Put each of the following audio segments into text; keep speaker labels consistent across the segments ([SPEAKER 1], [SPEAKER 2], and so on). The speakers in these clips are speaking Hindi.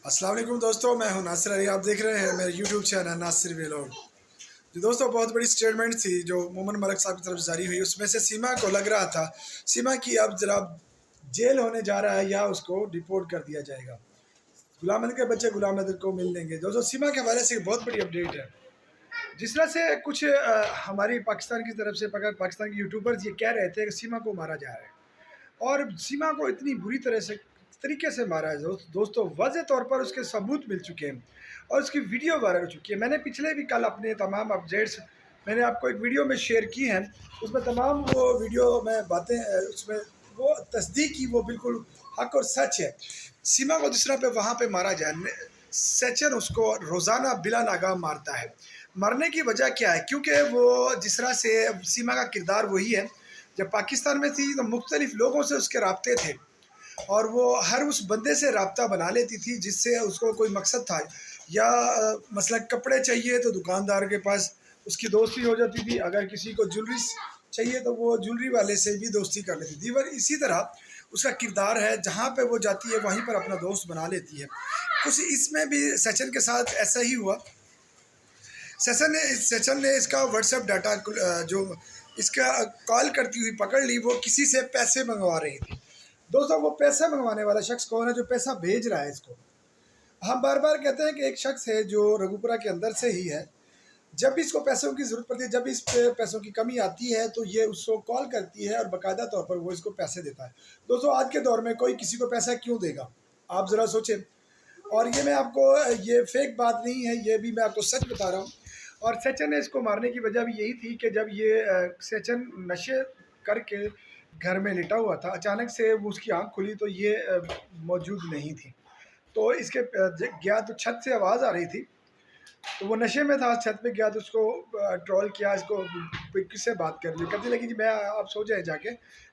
[SPEAKER 1] अस्सलाम वालेकुम दोस्तों, मैं हूं नासिर अली। आप देख रहे हैं मेरे यूट्यूब चैनल नासिर व्लॉग। जी दोस्तों, बहुत बड़ी स्टेटमेंट थी जो मोमिन मलिक साहब की तरफ जारी हुई। उसमें से सीमा को लग रहा था सीमा की अब जरा जेल होने जा रहा है या उसको डिपोर्ट कर दिया जाएगा। गुलाम नबी के बच्चे गुलाम नबी को मिल लेंगे। दोस्तों, सीमा के हवाले से एक बहुत बड़ी अपडेट है। जिस तरह से कुछ हमारी पाकिस्तान की तरफ से पाकिस्तान के यूट्यूबर्स ये कह रहे थे कि सीमा को मारा जा रहा है और सीमा को इतनी बुरी तरह से तरीके से मारा है। दोस्तों, वाज़ेह तौर पर उसके सबूत मिल चुके हैं और उसकी वीडियो वायरल हो चुकी है। मैंने पिछले भी कल अपने तमाम अपडेट्स मैंने आपको एक वीडियो में शेयर की हैं। उसमें तमाम वो वीडियो में बातें उसमें वो तस्दीक की, वो बिल्कुल हक और सच है। सीमा को जिस तरह पे वहाँ पे मारा जाए, सचिन उसको रोज़ाना बिला नागा मारता है। मरने की वजह क्या है? क्योंकि वो जिस तरह से सीमा का किरदार वही है। जब पाकिस्तान में थी तो मुख्तलिफ लोगों से उसके राब्ते थे और वो हर उस बंदे से राब्ता बना लेती थी जिससे उसको कोई मकसद था। या मसलन कपड़े चाहिए तो दुकानदार के पास उसकी दोस्ती हो जाती थी। अगर किसी को ज्वेलरी चाहिए तो वो ज्वेलरी वाले से भी दोस्ती कर लेती थी। पर इसी तरह उसका किरदार है, जहाँ पे वो जाती है वहीं पर अपना दोस्त बना लेती है। कुछ इसमें भी सचिन के साथ ऐसा ही हुआ। सचिन ने इसका व्हाट्सएप डाटा जो इसका कॉल करती हुई पकड़ ली। वो किसी से पैसे मंगवा रही थी। दोस्तों, वो पैसा मंगवाने वाला शख्स कौन है? जो पैसा भेज रहा है इसको। हम बार बार कहते हैं कि एक शख्स है जो रघुपुरा के अंदर से ही है। जब भी इसको पैसों की ज़रूरत पड़ती है, जब इस पे पैसों की कमी आती है तो ये उसको कॉल करती है और बाकायदा तौर पर वो इसको पैसे देता है। दोस्तों, आज के दौर में कोई किसी को पैसा क्यों देगा? आप ज़रा सोचें। और ये मैं आपको, ये फेक बात नहीं है, ये भी मैं आपको सच बता रहा हूँ। और सचिन ने इसको मारने की वजह भी यही थी कि जब ये सचिन नशे करके घर में लेटा हुआ था, अचानक से वो उसकी आंख खुली तो ये मौजूद नहीं थी। तो इसके गया तो छत से आवाज़ आ रही थी, तो वो नशे में था। छत पे गया तो उसको ट्रोल किया, इसको किससे बात कर रही हो? कहती लगी जी मैं, आप सो जाए जाके,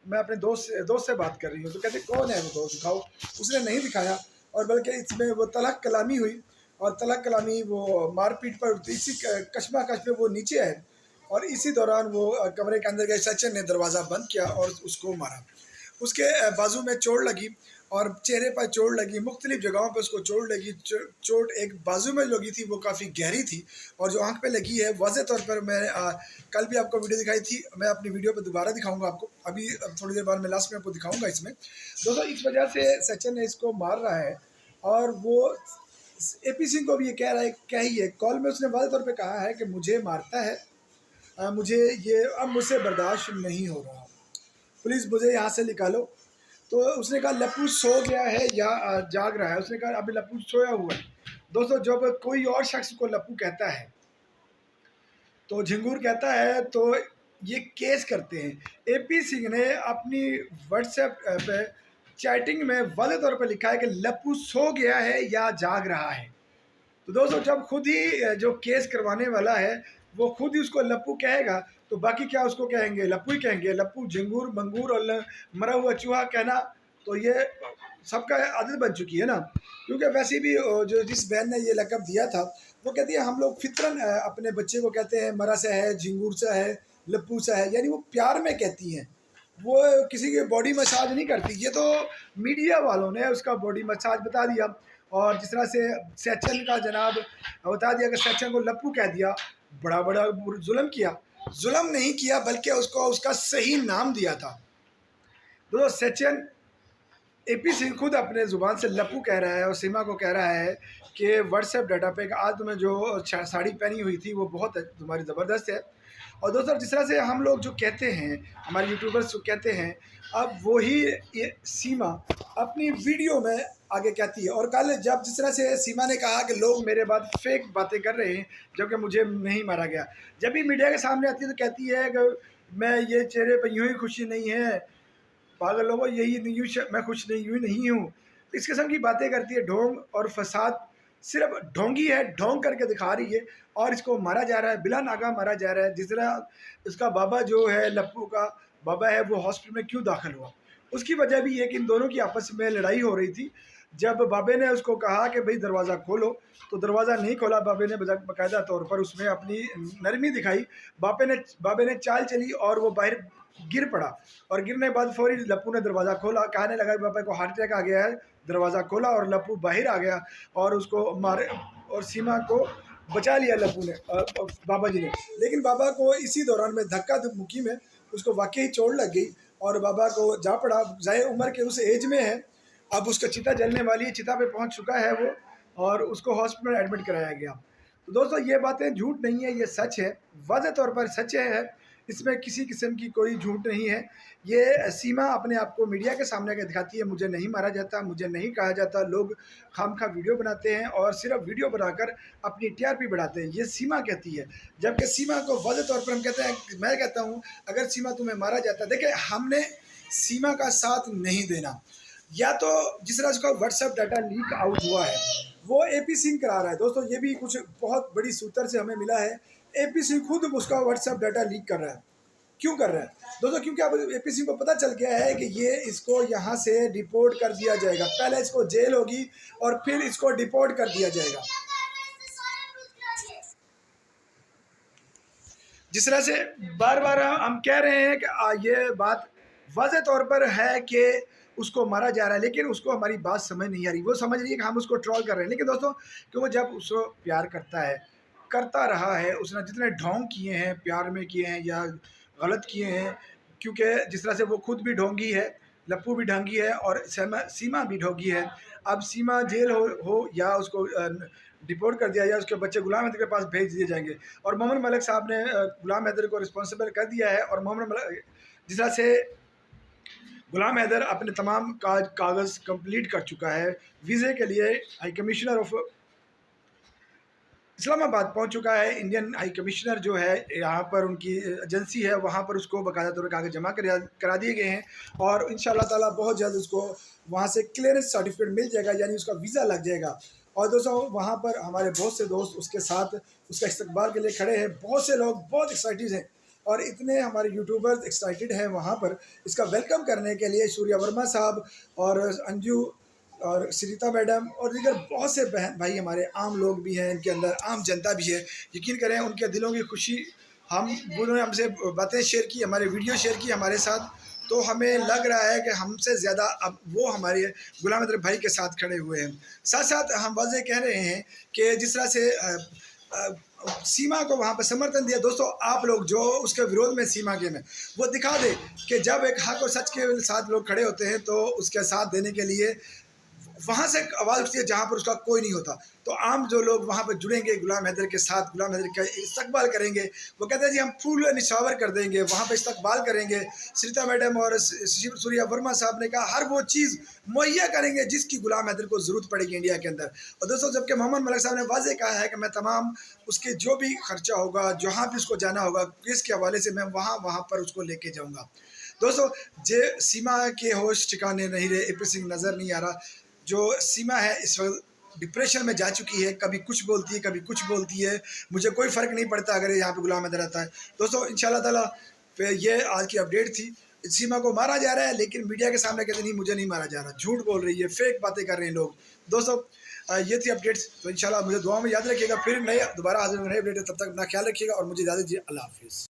[SPEAKER 1] मैं अपने दोस्त से बात कर रही हूँ। तो कहते कौन है वो दोस्त, दिखाओ। उसने नहीं दिखाया और बल्कि इसमें वो तलक कलामी हुई और तलक कलामी वो मारपीट पर इसी कशमकश में वो नीचे आए और इसी दौरान वो कमरे के अंदर गए। सचिन ने दरवाज़ा बंद किया और उसको मारा। उसके बाजू में चोट लगी और चेहरे पर चोट लगी, मुख्तलिफ जगहों पर उसको चोट लगी। चोट एक बाजू में लगी थी, वो काफ़ी गहरी थी। और जो आंख पे लगी है, वाज़ेह तौर पर मैं कल भी आपको वीडियो दिखाई थी, मैं अपनी वीडियो पे दोबारा दिखाऊंगा आपको। अभी थोड़ी देर बाद मैं लास्ट में आपको दिखाऊंगा इसमें। दोस्तों, इस वजह से सचिन ने इसको मार रहा है और वो AP सिंह को भी ये कह रहा है, क्या ही है, कॉल में उसने वाज़ेह तौर पर कहा है कि मुझे मारता है, मुझे ये अब मुझसे बर्दाश्त नहीं हो रहा, प्लीज़ मुझे यहाँ से निकालो। तो उसने कहा लप्पू सो गया है या जाग रहा है? उसने कहा अभी लप्पू सोया हुआ है। दोस्तों, जब कोई और शख्स को लप्पू कहता है तो झिंगूर कहता है तो ये केस करते हैं। AP सिंह ने अपनी व्हाट्सएप पे चैटिंग में वाज़ेह तौर पर लिखा है कि लप्पू सो गया है या जाग रहा है। तो दोस्तों, जब खुद ही जो केस करवाने वाला है वो खुद ही उसको लप्पू कहेगा तो बाकी क्या उसको कहेंगे? लप्पू ही कहेंगे। लप्पू, झिंगूर, मंगूर और मरा हुआ चूहा कहना तो ये सबका आदत बन चुकी है ना। क्योंकि वैसे भी जो जिस बहन ने ये लक़ब दिया था वो कहती है हम लोग फितरन अपने बच्चे को कहते हैं मरा सा है, झिंगूर सा है, लप्पू सा है, यानी वो प्यार में कहती हैं। वो किसी की बॉडी मसाज नहीं करती। ये तो मीडिया वालों ने उसका बॉडी मसाज बता दिया। और जिस तरह से सचिन का जनाब बता दिया कि सचिन को लप्पू कह दिया, बड़ा बड़ा जुल्म किया। जुल्म नहीं किया बल्कि उसको उसका सही नाम दिया था। दोस्तों, सचिन, AP सिंह खुद अपने ज़ुबान से लप्पू कह रहा है और सीमा को कह रहा है कि व्हाट्सएप डाटा पे आज तुम्हें जो साड़ी पहनी हुई थी वो बहुत तुम्हारी ज़बरदस्त है। और दोस्तों, जिस तरह से हम लोग जो कहते हैं, हमारे यूट्यूबर्स जो कहते हैं, अब वही ये सीमा अपनी वीडियो में आगे कहती है। और कल जब जिस तरह से सीमा ने कहा कि लोग मेरे बाद फेक बातें कर रहे हैं जबकि मुझे नहीं मारा गया, जब भी मीडिया के सामने आती है तो कहती है कि मैं ये चेहरे पर यूँ ही खुशी नहीं है, पागल लोगों यही नहीं, मैं खुश नहीं यूँ नहीं हूँ। तो इस किस्म की बातें करती है। ढोंग और फसाद, सिर्फ ढोंगी है, ढोंग करके दिखा रही है और इसको मारा जा रहा है, बिला नागा मारा जा रहा है। जिस तरह उसका बाबा जो है, लप्पू का बाबा है, वो हॉस्पिटल में क्यों दाखिल हुआ, उसकी वजह भी ये कि इन दोनों की आपस में लड़ाई हो रही थी। जब बाबे ने उसको कहा कि भाई दरवाज़ा खोलो तो दरवाज़ा नहीं खोला। बाबे ने बाकायदा तौर पर उसमें अपनी नरमी दिखाई। बाबे ने चाल चली और वो बाहर गिर पड़ा और गिरने के बाद फौरी लप्पू ने दरवाज़ा खोला। कहने लगा पापा को हार्ट अटैक आ गया है, दरवाज़ा खोला और लप्पू बाहर आ गया और उसको मारे और सीमा को बचा लिया लप्पू ने बाबा जी ने। लेकिन बाबा को इसी दौरान में धक्का मुक्की में उसको वाकई चोट लग गई और बाबा को जा पड़ा। ज़ाहिर उम्र के उस एज में है, अब उसका चिता जलने वाली है, चिता पे पहुंच चुका है वो और उसको हॉस्पिटल में एडमिट कराया गया। तो दोस्तों ये बातें झूठ नहीं है, ये सच है, वाज़ेह तौर पर सच है, इसमें किसी किस्म की कोई झूठ नहीं है। ये सीमा अपने आप को मीडिया के सामने का दिखाती है, मुझे नहीं मारा जाता, मुझे नहीं कहा जाता। लोग खामखा वीडियो बनाते हैं और सिर्फ वीडियो बनाकर अपनी टीआरपी बढ़ाते हैं, ये सीमा कहती है। जबकि सीमा को वाज़ेह तौर पर हम कहते हैं, मैं कहता हूँ अगर सीमा तुम्हें मारा जाता, देखिए हमने सीमा का साथ नहीं देना। या तो जिस तरह उसका व्हाट्सएप डाटा लीक आउट हुआ है वो एपी सिंह करा रहा है। दोस्तों ये भी कुछ बहुत बड़ी सूत्र से हमें मिला है, एपी सिंह खुद उसका व्हाट्सएप डाटा लीक कर रहा है। क्यों कर रहा है दोस्तों? क्योंकि अब एपी सिंह को पता चल गया है कि ये इसको यहाँ से डिपोर्ट कर दिया जाएगा, पहले इसको जेल होगी और फिर इसको डिपोर्ट कर दिया जाएगा। जिस तरह से बार बार हम कह रहे हैं कि ये बात वाज़ेह तौर पर है कि उसको मारा जा रहा है, लेकिन उसको हमारी बात समझ नहीं आ रही। वो समझ रही है कि हम उसको ट्रोल कर रहे हैं, लेकिन दोस्तों कि वो जब उसको प्यार करता है, करता रहा है, उसने जितने ढोंग किए हैं प्यार में किए हैं या गलत किए हैं, क्योंकि जिस तरह से वो खुद भी ढोंगी है, लप्पू भी ढोंगी है और सीमा भी ढोंगी है। अब सीमा जेल हो या उसको डिपोर्ट कर दिया जाए, उसके बच्चे गुलाम हैदर के पास भेज दिए जाएंगे। और मोहम्मद मलिक साहब ने गुलाम हैदर को रिस्पॉन्सिबल कर दिया है और मोहम्मद मलिक जिस तरह से गुलाम हैदर अपने तमाम कागज़ कंप्लीट कर चुका है, वीज़े के लिए हाई कमिश्नर ऑफ इस्लामाबाद पहुंच चुका है। इंडियन हाई कमिश्नर जो है यहाँ पर उनकी एजेंसी है, वहाँ पर उसको बाकायदा तौर पर कागज़ जमा करा दिए गए हैं और इंशाअल्लाह ताला बहुत जल्द उसको वहाँ से क्लियरेंस सर्टिफिकेट मिल जाएगा, यानी उसका वीज़ा लग जाएगा। और दोस्तों वहाँ पर हमारे बहुत से दोस्त उसके साथ उसका इस्तकबाल के लिए खड़े हैं, बहुत से लोग बहुत एक्साइटेड हैं और इतने हमारे यूट्यूबर्स एक्साइटेड हैं वहाँ पर इसका वेलकम करने के लिए। सूर्या वर्मा साहब और अंजू और श्रीता मैडम और दीगर बहुत से बहन भाई हमारे आम लोग भी हैं, इनके अंदर आम जनता भी है। यकीन करें उनके दिलों की खुशी, उन्होंने हमसे बातें शेयर की, हमारे वीडियो शेयर की हमारे साथ, तो हमें लग रहा है कि हमसे ज़्यादा अब वो हमारे गुलाम हैदर भाई के साथ खड़े हुए हैं। साथ साथ हम वाज़ेह कह रहे हैं कि जिस तरह से सीमा को वहाँ पर समर्थन दिया, दोस्तों आप लोग जो उसके विरोध में सीमा के में वो दिखा दे कि जब एक हक और सच के साथ लोग खड़े होते हैं तो उसके साथ देने के लिए वहाँ से आवाज़ उठती है जहाँ पर उसका कोई नहीं होता। तो आम जो लोग वहाँ पर जुड़ेंगे गुलाम हैदर के साथ, गुलाम हैदर का इस्तकबाल करेंगे, वो कहते हैं जी हम फूल निछावर कर देंगे, वहाँ पर इस्तकबाल करेंगे। श्रीता मैडम और सूर्या वर्मा साहब ने कहा हर वो चीज़ मुहैया करेंगे जिसकी गुलाम हैदर को ज़रूरत पड़ेगी इंडिया के अंदर। और दोस्तों जबकि मोहम्मद मलिक साहब ने वाज़ेह कहा है कि मैं तमाम उसके जो भी खर्चा होगा, जहाँ भी उसको जाना होगा केस के हवाले से, मैं वहाँ पर उसको लेके जाऊँगा। दोस्तों जे सीमा के होश ठिकाने नहीं रहे, एपी सिंह नज़र नहीं आ रहा। जो सीमा है इस वक्त डिप्रेशन में जा चुकी है, कभी कुछ बोलती है कभी कुछ बोलती है, मुझे कोई फ़र्क नहीं पड़ता अगर यहाँ पे गुलाम हैदर रहता है। दोस्तों इंशाल्लाह ताला फिर ये आज की अपडेट थी। सीमा को मारा जा रहा है लेकिन मीडिया के सामने कहते नहीं मुझे नहीं मारा जा रहा, झूठ बोल रही है, फेक बातें कर रहे हैं लोग। दोस्तों ये थी अपडेट्स, तो इंशाल्लाह मुझे दुआ में याद रखिएगा, फिर नए दोबारा हाजिर नए अपडेट, तब तक अपना ख्याल रखिएगा और मुझे इजाज़त दीजिए। अल्लाह हाफिज़।